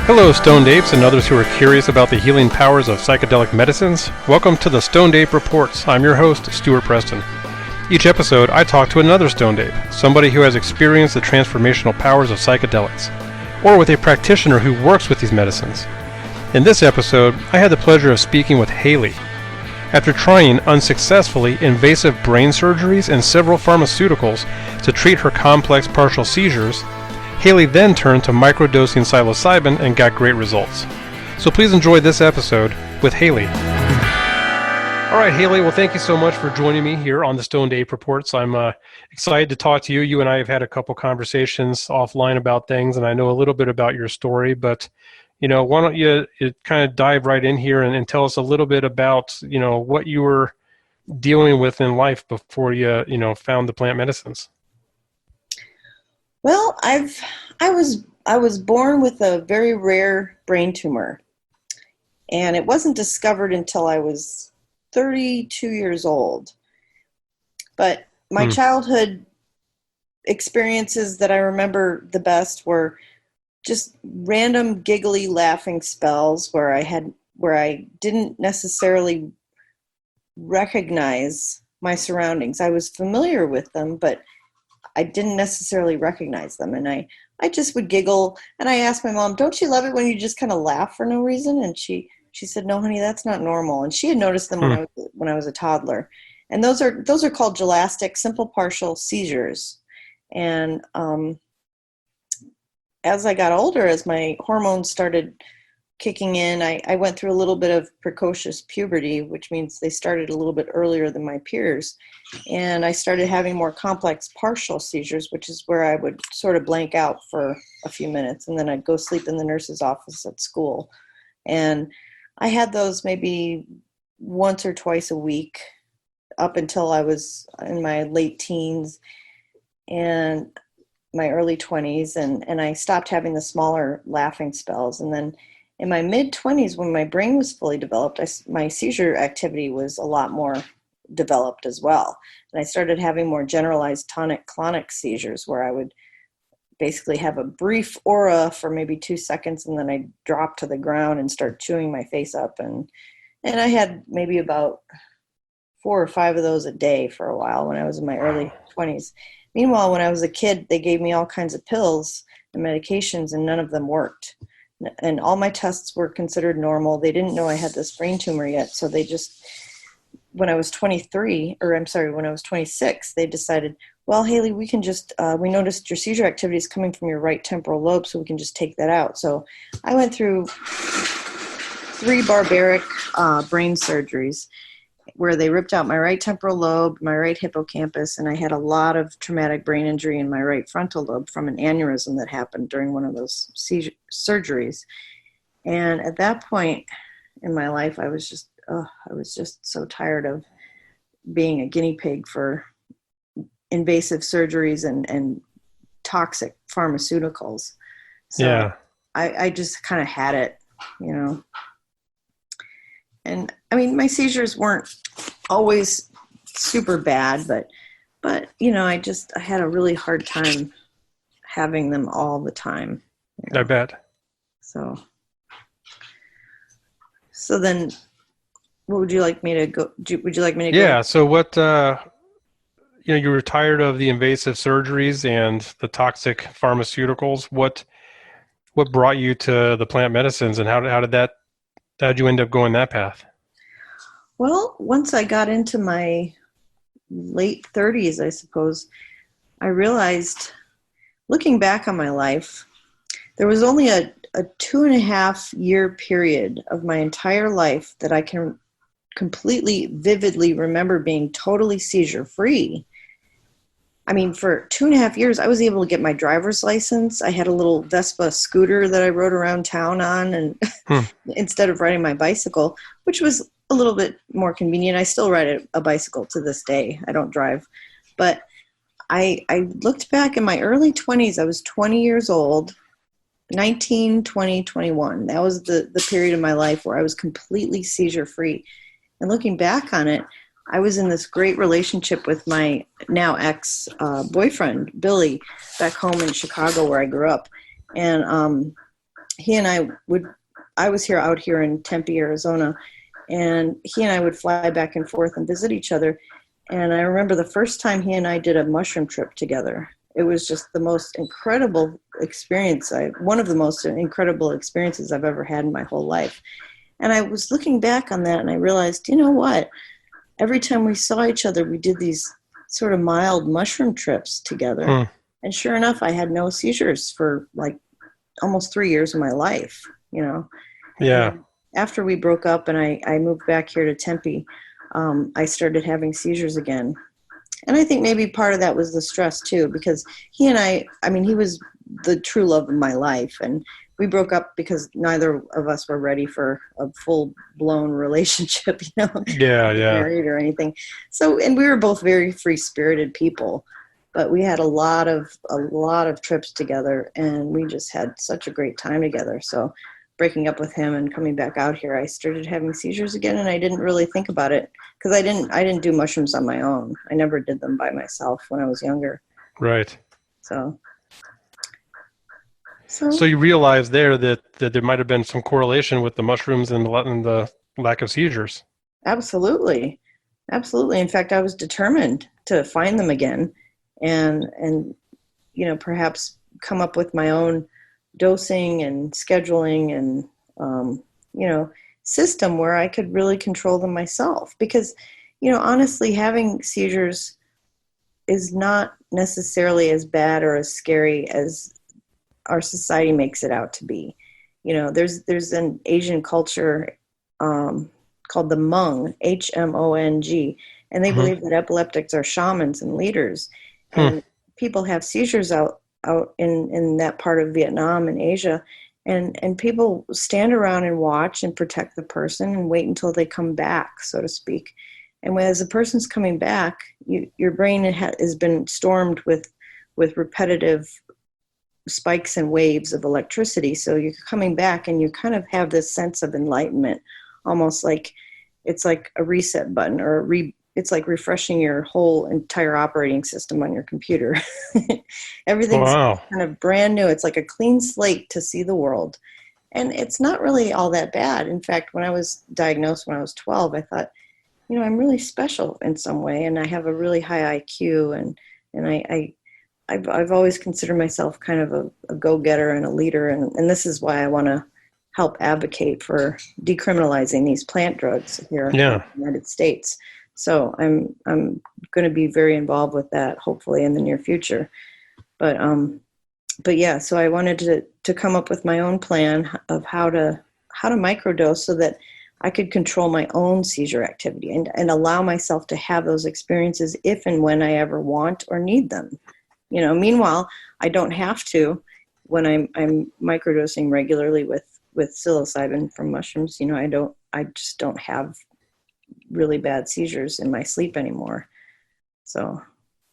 Hello, Stoned Apes and others who are curious about the healing powers of psychedelic medicines. Welcome to the Stoned Ape Reports. I'm your host, Stuart Preston. Each episode, I talk to another Stoned Ape, somebody who has experienced the transformational powers of psychedelics, or with a practitioner who works with these medicines. In this episode, I had the pleasure of speaking with Haley. After trying unsuccessfully invasive brain surgeries and several pharmaceuticals to treat her complex partial seizures, Haley then turned to microdosing psilocybin and got great results. So please enjoy this episode with Haley. All right, Haley, well, thank you so much for joining me here on the Stoned Ape Reports. I'm excited to talk to you. You and I have had a couple conversations offline about things, and I know a little bit about your story, but why don't you kind of dive right in here and tell us a little bit about, what you were dealing with in life before you, found the plant medicines. Well, I was born with a very rare brain tumor, and it wasn't discovered until I was 32 years old. But my childhood experiences that I remember the best were just random giggly laughing spells where I didn't necessarily recognize my surroundings. I was familiar with them, but I didn't necessarily recognize them. And I just would giggle, and I asked my mom, "Don't you love it when you just kind of laugh for no reason?" And she said, "No, honey, that's not normal." And she had noticed them when I was a toddler. And those are called gelastic simple partial seizures. And as I got older, as my hormones started kicking in, I went through a little bit of precocious puberty, which means they started a little bit earlier than my peers. And I started having more complex partial seizures, which is where I would sort of blank out for a few minutes, and then I'd go sleep in the nurse's office at school. And I had those maybe once or twice a week up until I was in my late teens and my early 20s, and I stopped having the smaller laughing spells. And then in my mid-20s, when my brain was fully developed, my seizure activity was a lot more developed as well. And I started having more generalized tonic-clonic seizures where I would basically have a brief aura for maybe 2 seconds, and then I'd drop to the ground and start chewing my face up. And I had maybe about 4 or 5 of those a day for a while when I was in my early 20s. Meanwhile, when I was a kid, they gave me all kinds of pills and medications, and none of them worked. And all my tests were considered normal. They didn't know I had this brain tumor yet. So they just, when I was 26, they decided, well, Haley, we can just, we noticed your seizure activity is coming from your right temporal lobe, so we can just take that out. So I went through 3 barbaric brain surgeries where they ripped out my right temporal lobe, my right hippocampus, and I had a lot of traumatic brain injury in my right frontal lobe from an aneurysm that happened during one of those surgeries. And at that point in my life, I was just so tired of being a guinea pig for invasive surgeries and toxic pharmaceuticals. So yeah. I just kind of had it, And I mean, my seizures weren't always super bad, but I had a really hard time having them all the time. I bet. So then, what would you like me to go? Would you like me to go? Yeah. So what? You were tired of the invasive surgeries and the toxic pharmaceuticals. What brought you to the plant medicines, and how'd you end up going that path? Well, once I got into my late 30s, I suppose, I realized, looking back on my life, there was only a 2.5-year period of my entire life that I can completely vividly remember being totally seizure-free. I mean, for 2.5 years, I was able to get my driver's license. I had a little Vespa scooter that I rode around town on, and instead of riding my bicycle, which was a little bit more convenient. I still ride a bicycle to this day. I don't drive. But I looked back in my early 20s. I was 20 years old, 19, 20, 21. That was the period of my life where I was completely seizure-free. And looking back on it, I was in this great relationship with my now ex-boyfriend, Billy, back home in Chicago where I grew up. And he and I was out here in Tempe, Arizona, and he and I would fly back and forth and visit each other. And I remember the first time he and I did a mushroom trip together. It was just the most incredible experience. One of the most incredible experiences I've ever had in my whole life. And I was looking back on that and I realized, you know what? Every time we saw each other, we did these sort of mild mushroom trips together. Hmm. And sure enough, I had no seizures for like almost 3 years of my life, you know. Yeah. And after we broke up and I moved back here to Tempe, I started having seizures again. And I think maybe part of that was the stress too, because he and I mean, he was the true love of my life. And we broke up because neither of us were ready for a full blown relationship, you know, Yeah. Yeah. married or anything. So, and we were both very free spirited people, but we had a lot of trips together and we just had such a great time together. So breaking up with him and coming back out here, I started having seizures again, and I didn't really think about it because I didn't do mushrooms on my own. I never did them by myself when I was younger. Right. So So you realize there that there might have been some correlation with the mushrooms and the lack of seizures. absolutely, absolutely. In fact, I was determined to find them again, and you know, perhaps come up with my own dosing and scheduling and you know, system where I could really control them myself. Because, you know, honestly, having seizures is not necessarily as bad or as scary as our society makes it out to be. You know, there's an Asian culture called the Hmong, Hmong, and they Hmm. believe that epileptics are shamans and leaders, Hmm. and people have seizures out in that part of Vietnam and Asia, and people stand around and watch and protect the person and wait until they come back, so to speak. And when, as the person's coming back, your brain has been stormed with repetitive spikes and waves of electricity. So you're coming back and you kind of have this sense of enlightenment, almost like it's like a reset button or it's like refreshing your whole entire operating system on your computer. Everything's Wow. kind of brand new. It's like a clean slate to see the world. And it's not really all that bad. In fact, when I was diagnosed when I was 12, I thought, you know, I'm really special in some way, and I have a really high IQ, and I've always considered myself kind of a go-getter and a leader, and this is why I want to help advocate for decriminalizing these plant drugs here in Yeah. the United States. So I'm going to be very involved with that, hopefully in the near future. But yeah, so I wanted to come up with my own plan of how to microdose so that I could control my own seizure activity and allow myself to have those experiences if and when I ever want or need them. You know, meanwhile, I don't have to when I'm microdosing regularly with psilocybin from mushrooms. You know, I just don't have really bad seizures in my sleep anymore. So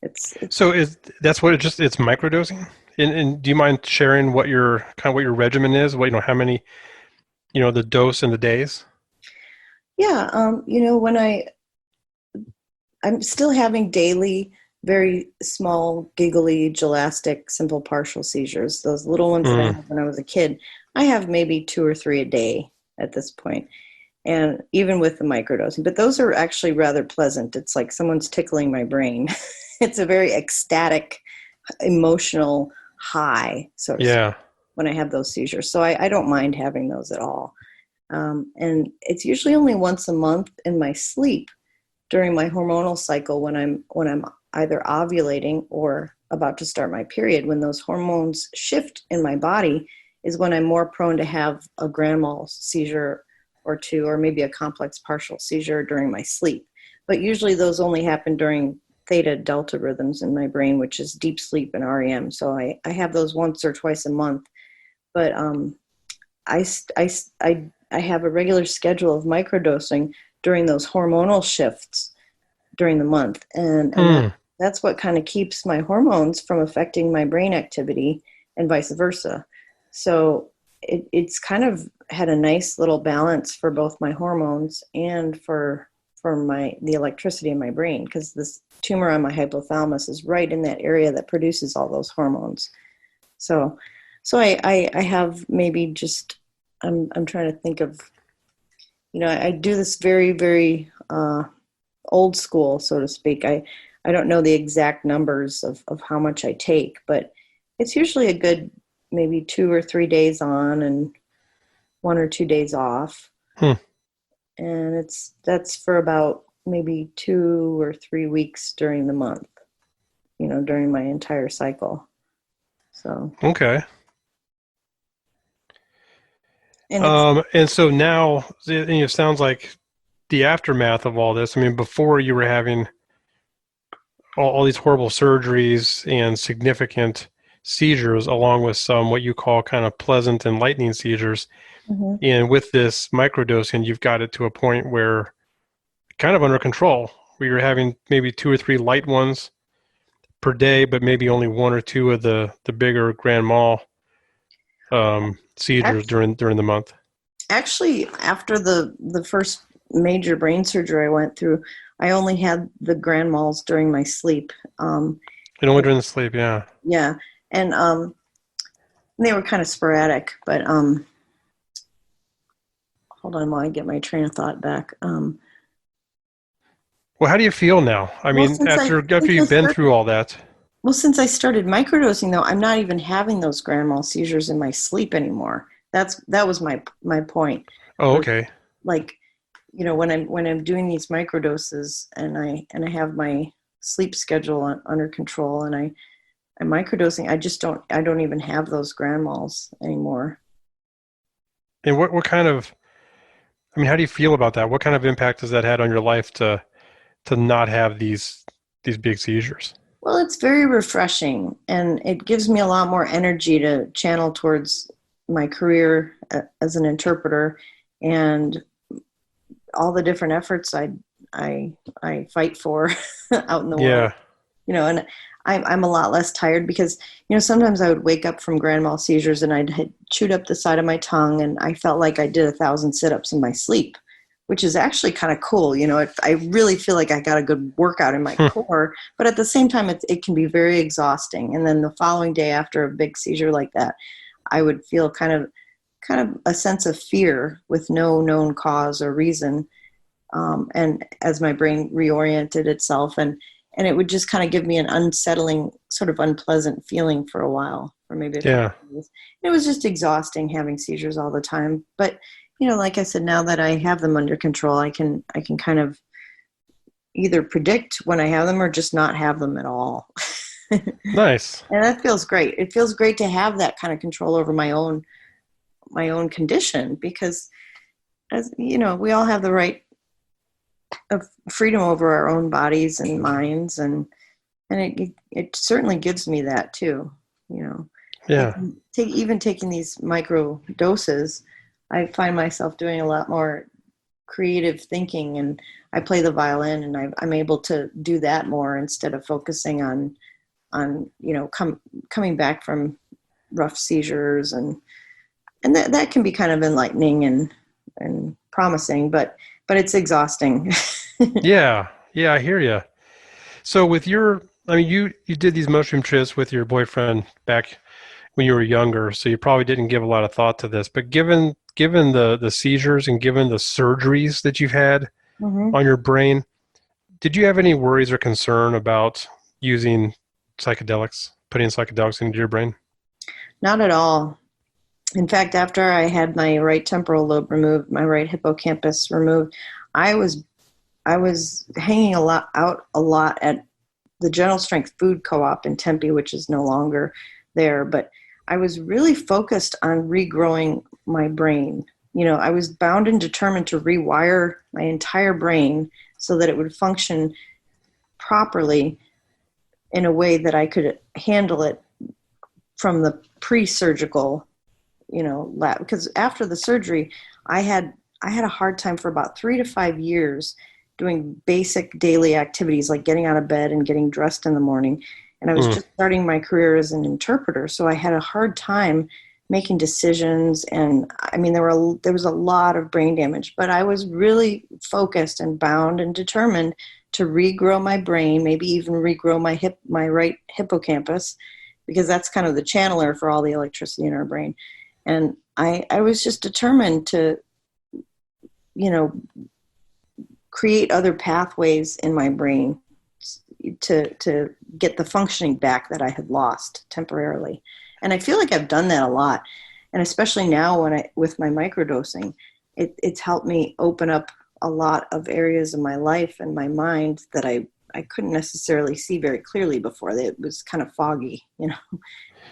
it's So is that's what it's microdosing? And do you mind sharing what your what your regimen is? What, how many, the dose and the days? yeah. You know, when I'm still having daily, very small, giggly, gelastic, simple partial seizures. Those little ones that I Mm. had when I was a kid, I have maybe 2 or 3 a day at this point. And even with the microdosing, but those are actually rather pleasant. It's like someone's tickling my brain. It's a very ecstatic, emotional high, so to speak, Yeah. when I have those seizures. So I don't mind having those at all. And it's usually only once a month in my sleep during my hormonal cycle when I'm either ovulating or about to start my period. When those hormones shift in my body is when I'm more prone to have a grand mal seizure or two, or maybe a complex partial seizure during my sleep. But usually those only happen during theta delta rhythms in my brain, which is deep sleep and REM. So I have those once or twice a month. But I, I, I have a regular schedule of microdosing during those hormonal shifts during the month. And Mm. that's what kind of keeps my hormones from affecting my brain activity and vice versa. So it's kind of had a nice little balance for both my hormones and for the electricity in my brain, because this tumor on my hypothalamus is right in that area that produces all those hormones. So So I have maybe just, I'm trying to think of, I do this very, very old school, so to speak. I don't know the exact numbers of how much I take, but it's usually a good maybe 2 or 3 days on and 1 or 2 days off. Hmm. And that's for about maybe 2 or 3 weeks during the month, during my entire cycle. So, Okay. and it's, And so now it sounds like the aftermath of all this. I mean, before you were having all these horrible surgeries and significant seizures, along with some what you call kind of pleasant and lightning seizures. mhm. And with this microdosing, you've got it to a point where kind of under control, where you're having maybe 2 or 3 light ones per day, but maybe only 1 or 2 of the bigger grand mal seizures Act- during the month. Actually, after the first major brain surgery I went through, I only had the grand mals during my sleep. And only during the sleep, yeah. Yeah, and they were kind of sporadic, but hold on while I get my train of thought back. Well, how do you feel now? I Well, mean, after you've been through all that. since I started microdosing, though, I'm not even having those grand mal seizures in my sleep anymore. That was my point. Oh, Was okay. like, when I'm doing these microdoses and I have my sleep schedule under control and I'm microdosing, I don't even have those grand mals anymore. And what kind of, I mean, how do you feel about that? What kind of impact has that had on your life to not have these big seizures? Well, it's very refreshing and it gives me a lot more energy to channel towards my career as an interpreter and all the different efforts I fight for out in the world. Yeah. And I'm a lot less tired because, sometimes I would wake up from grand mal seizures and I'd had chewed up the side of my tongue and I felt like I did 1,000 sit-ups in my sleep, which is actually kind of cool. I really feel like I got a good workout in my core, but at the same time, it can be very exhausting. And then the following day after a big seizure like that, I would feel kind of a sense of fear with no known cause or reason. And as my brain reoriented itself and it would just kind of give me an unsettling, sort of unpleasant feeling for a while, for maybe a couple Yeah. of days. It was just exhausting having seizures all the time. But, like I said, now that I have them under control, I can kind of either predict when I have them or just not have them at all. Nice. And that feels great. It feels great to have that kind of control over my own condition because, as we all have the right of freedom over our own bodies and minds, and it certainly gives me that too. Yeah. Even taking these micro doses, I find myself doing a lot more creative thinking, and I play the violin, and I'm able to do that more instead of focusing on coming back from rough seizures, and that can be kind of enlightening and promising, but it's exhausting. Yeah. Yeah, I hear you. So with I mean, you did these mushroom trips with your boyfriend back when you were younger, so you probably didn't give a lot of thought to this. But given the seizures and given the surgeries that you've had Hmm. on your brain, did you have any worries or concern about using psychedelics, putting psychedelics into your brain? Not at all. In fact, after I had my right temporal lobe removed, my right hippocampus removed, I was I was hanging a lot at the General Strength Food Co-op in Tempe, which is no longer there. But I was really focused on regrowing my brain. I was bound and determined to rewire my entire brain so that it would function properly in a way that I could handle it from the pre-surgical, lab. Because after the surgery, I had a hard time for about 3 to 5 years doing basic daily activities like getting out of bed and getting dressed in the morning. And I was Mm. just starting my career as an interpreter, so I had a hard time making decisions. And I mean, there was a lot of brain damage, but I was really focused and bound and determined to regrow my brain, maybe even regrow my right hippocampus, because that's kind of the channeler for all the electricity in our brain. And I was just determined to, create other pathways in my brain to get the functioning back that I had lost temporarily. And I feel like I've done that a lot. And especially now with my microdosing, it's helped me open up a lot of areas of my life and my mind that I couldn't necessarily see very clearly before. It was kind of foggy,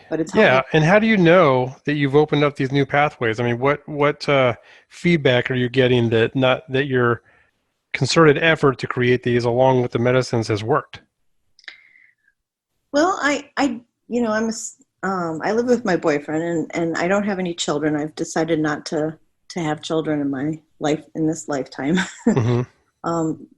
but it's helped me. And how do you know that you've opened up these new pathways? I mean, what feedback are you getting that your concerted effort to create these along with the medicines has worked? Well, I live with my boyfriend, and I don't have any children. I've decided not to have children in my life in this lifetime,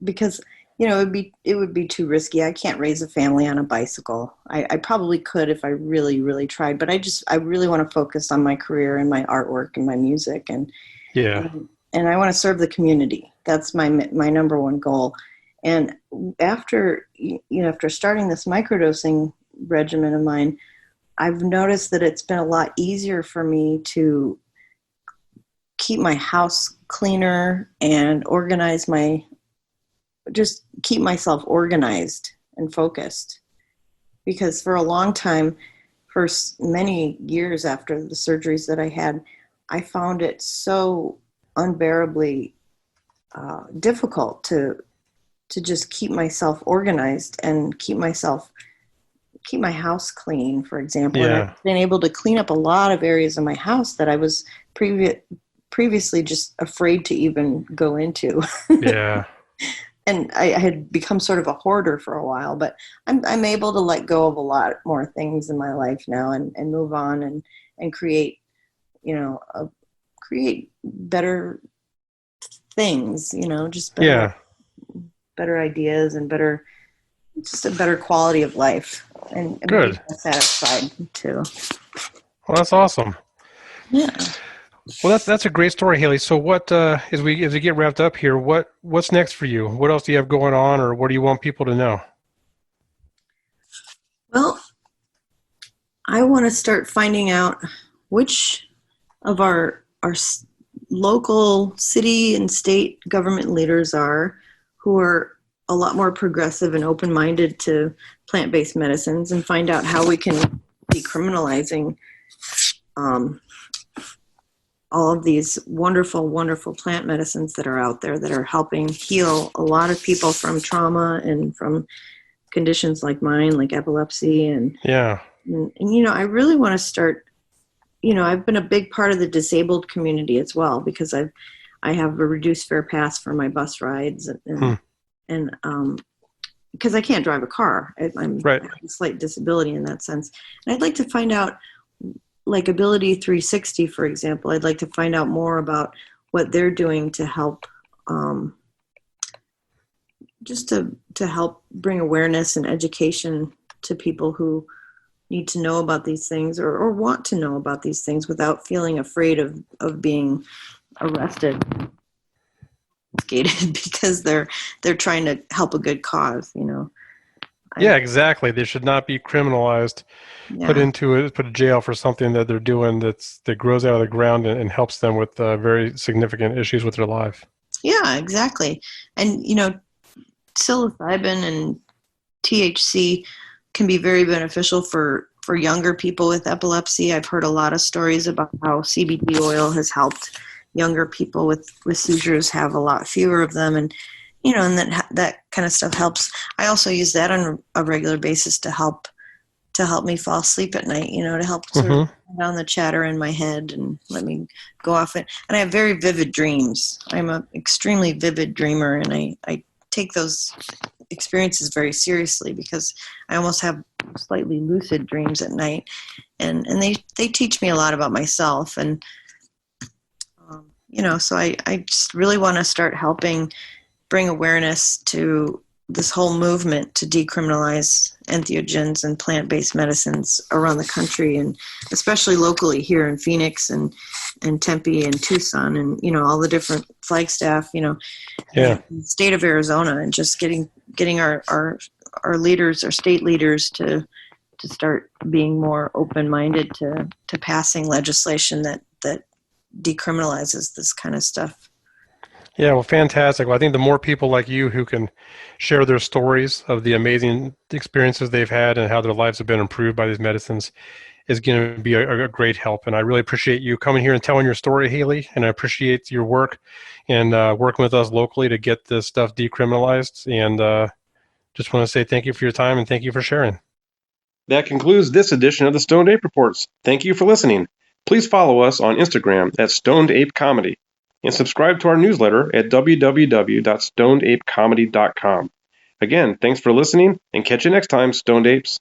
because it would be too risky. I can't raise a family on a bicycle. I probably could if I really, really tried, but I really want to focus on my career and my artwork and my music, and I want to serve the community. That's my number one goal. And after starting this microdosing regimen of mine, I've noticed that it's been a lot easier for me to keep my house cleaner and just keep myself organized and focused. Because for a long time, for many years after the surgeries that I had, I found it so unbearably difficult to just keep myself organized and keep my house clean, for example. Yeah. And I've been able to clean up a lot of areas of my house that I was previously just afraid to even go into. Yeah. And I had become sort of a hoarder for a while, but I'm able to let go of a lot more things in my life now and move on and create, create better things, just better ideas and just a better quality of life, and Good. Satisfied too. Well, that's awesome. Yeah. Well, that's a great story, Haley. So what, as we get wrapped up here, what's next for you? What else do you have going on, or what do you want people to know? Well, I want to start finding out which of our local city and state government leaders are who are a lot more progressive and open-minded to plant-based medicines, and find out how we can be criminalizing all of these wonderful, wonderful plant medicines that are out there that are helping heal a lot of people from trauma and from conditions like mine, like epilepsy. And I really want to start, I've been a big part of the disabled community as well, because I have a reduced fare pass for my bus rides, and because I can't drive a car. I have a slight disability in that sense. And I'd like to find out, like Ability 360, for example, I'd like to find out more about what they're doing to help, just to help bring awareness and education to people who need to know about these things or want to know about these things without feeling afraid of being arrested, because they're trying to help a good cause, Yeah, exactly. They should not be criminalized, put in jail for something that they're doing that grows out of the ground and helps them with very significant issues with their life. Yeah, exactly. And, psilocybin and THC can be very beneficial for younger people with epilepsy. I've heard a lot of stories about how CBD oil has helped younger people with seizures have a lot fewer of them. And, and that kind of stuff helps. I also use that on a regular basis to help me fall asleep at night, to help sort of down the chatter in my head and let me go off it. And I have very vivid dreams. I'm an extremely vivid dreamer, and I take those experiences very seriously, because I almost have slightly lucid dreams at night, and they teach me a lot about myself. And so I just really want to start helping bring awareness to this whole movement to decriminalize entheogens and plant-based medicines around the country, and especially locally here in Phoenix and Tempe and Tucson and, all the different Flagstaff, the state of Arizona, and just getting our leaders, our state leaders to start being more open-minded to passing legislation that decriminalizes this kind of stuff. Yeah, well, fantastic. Well, I think the more people like you who can share their stories of the amazing experiences they've had and how their lives have been improved by these medicines is going to be a great help. And I really appreciate you coming here and telling your story, Haley. And I appreciate your work and working with us locally to get this stuff decriminalized. And just want to say thank you for your time and thank you for sharing. That concludes this edition of the Stoned Ape Reports. Thank you for listening. Please follow us on Instagram at Stoned Ape Comedy and subscribe to our newsletter at www.stonedapecomedy.com. Again, thanks for listening and catch you next time, Stoned Apes.